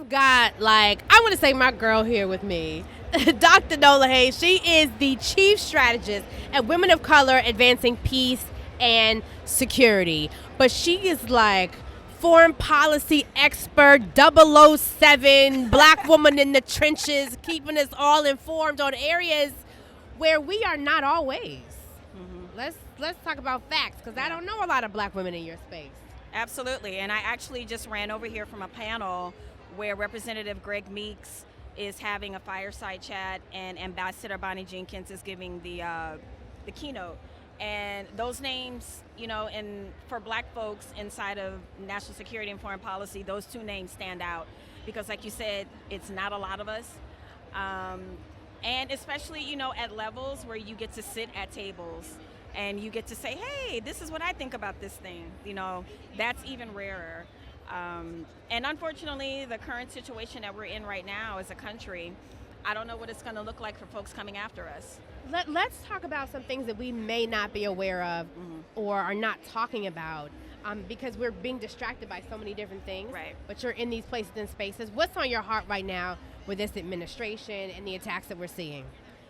I've got, I want to say my girl here with me, Dr. Nola Haynes. She is the chief strategist at Women of Color Advancing Peace and Security. But she is foreign policy expert, 007, black woman in the trenches, keeping us all informed on areas where we are not always. Let's talk about facts, because I don't know a lot of black women in your space. Absolutely, and I actually just ran over here from a panel where Representative Greg Meeks is having a fireside chat and Ambassador Bonnie Jenkins is giving the keynote. And those names, and for black folks inside of national security and foreign policy, those two names stand out because, like you said, it's not a lot of us. And especially, at levels where you get to sit at tables and you get to say, hey, this is what I think about this thing. That's even rarer. And unfortunately, the current situation that we're in right now as a country, I don't know what it's going to look like for folks coming after us. Let's talk about some things that we may not be aware of or are not talking about because we're being distracted by so many different things. Right. But you're in these places and spaces. What's on your heart right now with this administration and the attacks that we're seeing?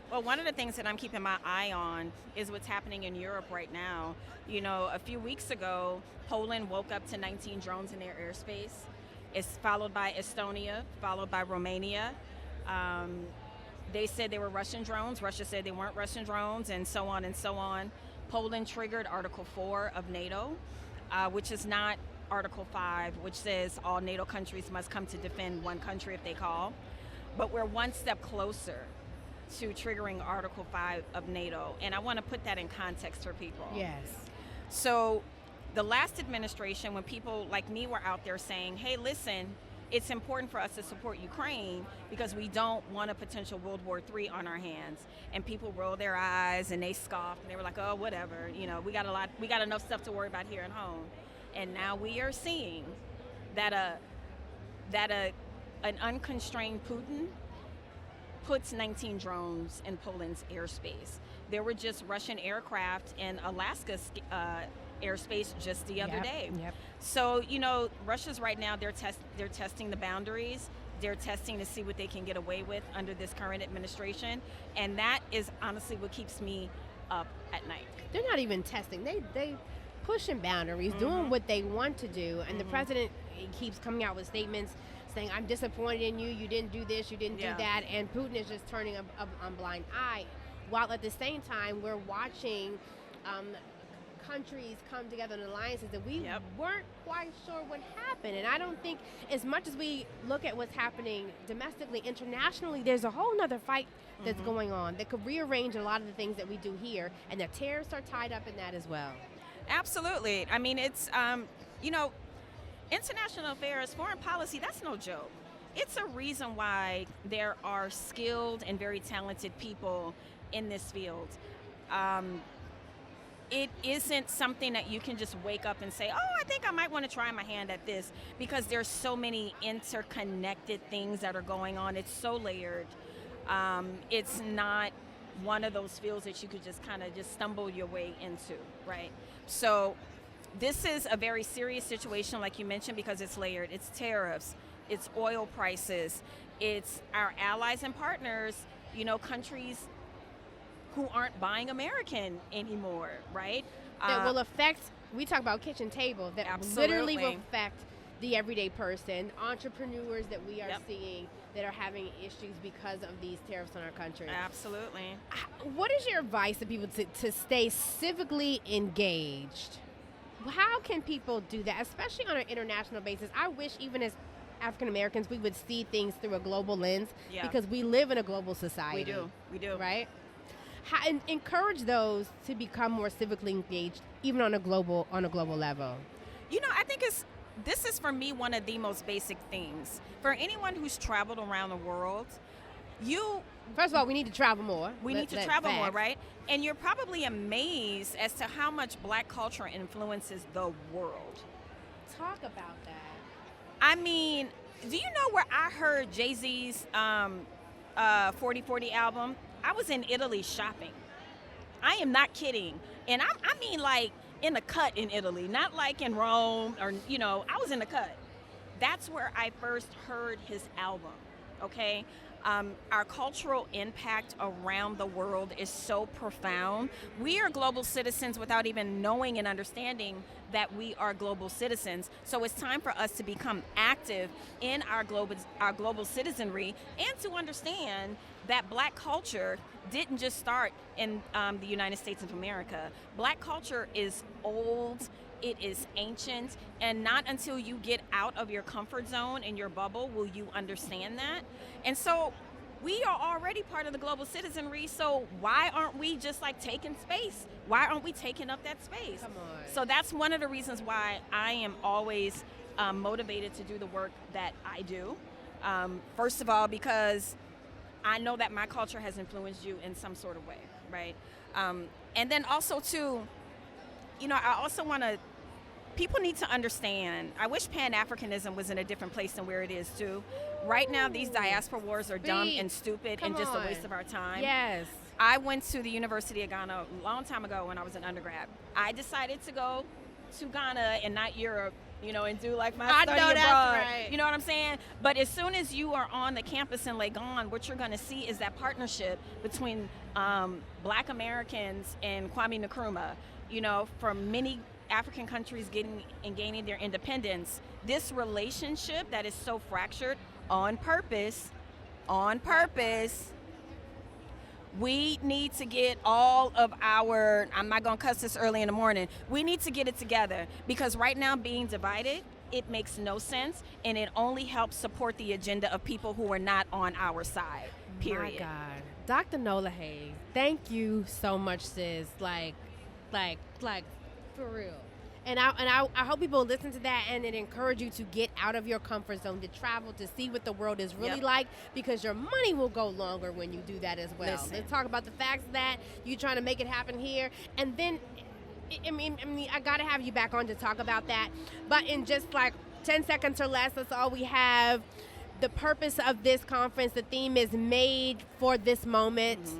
Well, one of the things that I'm keeping my eye on is what's happening in Europe right now. A few weeks ago, Poland woke up to 19 drones in their airspace. It's followed by Estonia, followed by Romania. They said they were Russian drones. Russia said they weren't Russian drones, and so on and so on. Poland triggered Article 4 of NATO, which is not Article 5, which says all NATO countries must come to defend one country if they call. But we're one step closer to triggering Article 5 of NATO, and I want to put that in context for people. Yes. So the last administration, when people like me were out there saying, hey, listen, it's important for us to support Ukraine because we don't want a potential World War III on our hands. And people rolled their eyes and they scoffed and they were like, oh, whatever, we got enough stuff to worry about here at home. And now we are seeing that an unconstrained Putin puts 19 drones in Poland's airspace. There were just Russian aircraft in Alaska's airspace just the other day. Yep. So, Russia's right now, they're testing the boundaries. They're testing to see what they can get away with under this current administration. And that is honestly what keeps me up at night. They're not even testing. They pushing boundaries, doing what they want to do. And the president keeps coming out with statements saying, I'm disappointed in you. You didn't do this. You didn't do that. And Putin is just turning a blind eye. While at the same time, we're watching countries come together in alliances that we weren't quite sure what happened. And I don't think, as much as we look at what's happening domestically, internationally, there's a whole nother fight that's going on that could rearrange a lot of the things that we do here. And the tariffs are tied up in that as well. Absolutely. I mean, it's, international affairs, foreign policy, that's no joke. It's a reason why there are skilled and very talented people in this field. It isn't something that you can just wake up and say, oh, I think I might want to try my hand at this, because there's so many interconnected things that are going on. It's so layered. It's not one of those fields that you could just kind of just stumble your way into, right? So this is a very serious situation, like you mentioned, because it's layered. It's tariffs, it's oil prices, it's our allies and partners, countries who aren't buying American anymore, right? That will affect, we talk about kitchen table, that literally will affect the everyday person, entrepreneurs that we are seeing that are having issues because of these tariffs on our country. Absolutely. What is your advice to people to stay civically engaged? How can people do that, especially on an international basis? I wish even as African Americans we would see things through a global lens because we live in a global society. We do. Right? And encourage those to become more civically engaged, even on a global level. I think this is for me one of the most basic things. For anyone who's traveled around the world, first of all, we need to travel more. We need to travel more, right? And you're probably amazed as to how much black culture influences the world. Talk about that. I mean, do you know where I heard Jay-Z's 40/40 album? I was in Italy shopping. I am not kidding. And I mean like in the cut in Italy, not like in Rome or, I was in the cut. that's where I first heard his album, okay? Our cultural impact around the world is so profound. We are global citizens without even knowing and understanding that we are global citizens. So it's time for us to become active in our global citizenry, and to understand that Black culture didn't just start in the United States of America. Black culture is old. It is ancient, and not until you get out of your comfort zone and your bubble will you understand that. And so we are already part of the global citizenry, so why aren't we just like taking space? Why aren't we taking up that space? Come on. So that's one of the reasons why I am always motivated to do the work that I do. First of all, because I know that my culture has influenced you in some sort of way, right? And then also too, you know, I also want to, people need to understand, I wish Pan-Africanism was in a different place than where it is too. Right now, these diaspora wars are dumb and stupid and just a waste of our time. Yes. I went to the University of Ghana a long time ago when I was an undergrad. I decided to go to Ghana and not Europe, you know, and do like my study abroad. Right. You know what I'm saying? But as soon as you are on the campus in Legon, what you're going to see is that partnership between Black Americans and Kwame Nkrumah, you know, from many African countries getting and gaining their independence. This relationship that is so fractured on purpose, we need to get all of our, I'm not going to cuss this early in the morning, we need to get it together, because right now being divided, it makes no sense, and it only helps support the agenda of people who are not on our side, period. My God. Dr. Nola Haynes, thank you so much, sis. Like, for real. And I hope people listen to that and it encourage you to get out of your comfort zone, to travel, to see what the world is really like, because your money will go longer when you do that as well. Listen. Let's talk about the facts that you're trying to make it happen here. And then, I mean, I got to have you back on to talk about that. But in just like 10 seconds or less, that's all we have. The purpose of this conference, the theme is made for this moment. Mm-hmm.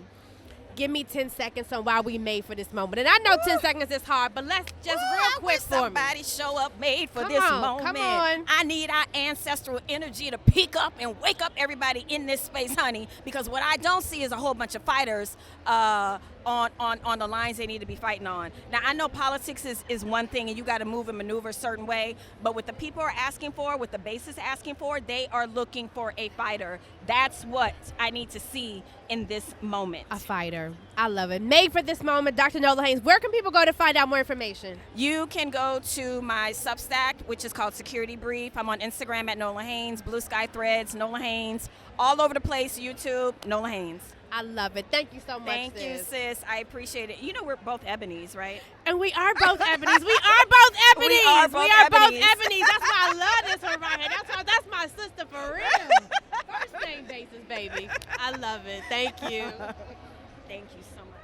Give me 10 seconds on why we made for this moment. And I know 10 seconds is hard, but let's just real quick for somebody me. Show up made for this moment. Come on. I need our ancestral energy to pick up and wake up everybody in this space, honey, because what I don't see is a whole bunch of fighters on the lines they need to be fighting on. Now, I know politics is one thing, and you got to move and maneuver a certain way, but what the people are asking for, what the base is asking for, they are looking for a fighter. That's what I need to see in this moment. A fighter. I love it. Made for this moment, Dr. Nola Haynes. Where can people go to find out more information? You can go to my Substack, which is called Security Brief. I'm on Instagram at Nola Haynes, Blue Sky Threads, Nola Haynes, all over the place, YouTube, Nola Haynes. I love it. Thank you so much, Thank you, sis. I appreciate it. You know we're both Ebonies, right? And we are both Ebonies. We are both Ebonies. We are both Ebonies. That's why I love this one right here. That's my sister for real. First name basis, baby. I love it. Thank you. Thank you so much.